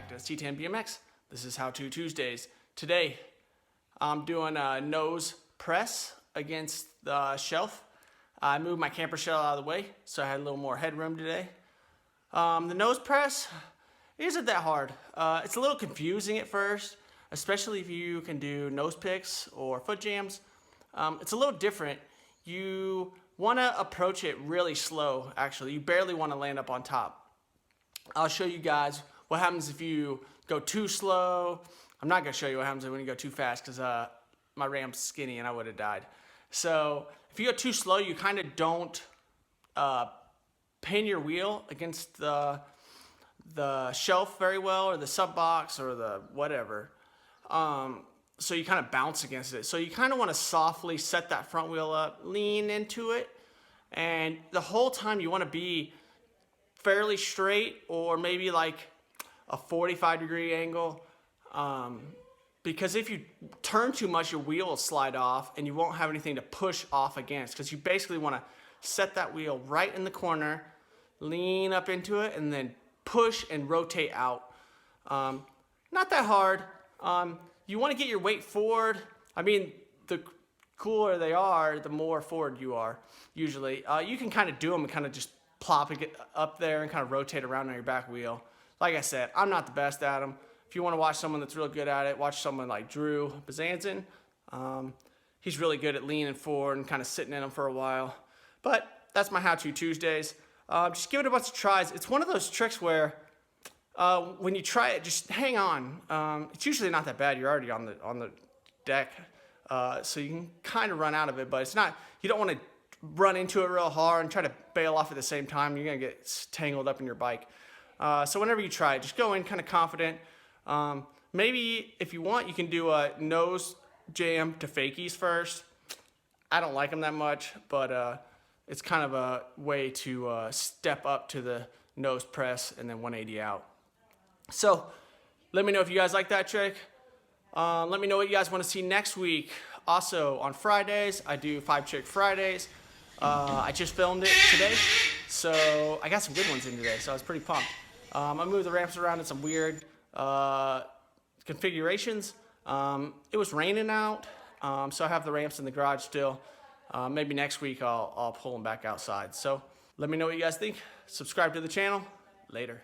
back to C10 Bmx. This is How To Tuesdays. Today, I'm doing a nose press against the shelf. I moved my camper shell out of the way, so I had a little more headroom today. The nose press isn't that hard. It's a little confusing at first, especially if you can do nose picks or foot jams. It's a little different. You want to approach it really slow, actually. You barely want to land up on top. I'll show you guys what happens if you go too slow. I'm not going to show you what happens when you go too fast because my ram's skinny and I would have died. So if you go too slow, you kind of don't pin your wheel against the shelf very well, or the sub box, or the whatever. So you kind of bounce against it. So you kind of want to softly set that front wheel up, lean into it, and the whole time you want to be fairly straight, or maybe like a 45-degree angle, because if you turn too much, your wheel will slide off and you won't have anything to push off against, because you basically want to set that wheel right in the corner, lean up into it, and then push and rotate out. Not that hard. You want to get your weight forward. I mean, the cooler they are, the more forward you are, usually. You can kind of do them and kind of just plop it up there and kind of rotate around on your back wheel. Like I said, I'm not the best at them. If you want to watch someone that's real good at it, watch someone like Drew Bazanzin. He's really good at leaning forward and kind of sitting in them for a while. But that's my How To Tuesdays. Just give it a bunch of tries. It's one of those tricks where when you try it, just hang on. It's usually not that bad. You're already on the deck, so you can kind of run out of it. But it's not. You don't want to run into it real hard and try to bail off at the same time. You're gonna get tangled up in your bike. So whenever you try it, just go in kind of confident. Maybe if you want, you can do a nose jam to fakies first. I don't like them that much, but it's kind of a way to step up to the nose press and then 180 out. So let me know if you guys like that trick. Let me know what you guys want to see next week. Also on Fridays, I do 5-Trick Fridays. I just filmed it today, so I got some good ones in today, so I was pretty pumped. I moved the ramps around in some weird configurations. It was raining out, so I have the ramps in the garage still. Maybe next week I'll pull them back outside. So let me know what you guys think. Subscribe to the channel. Later.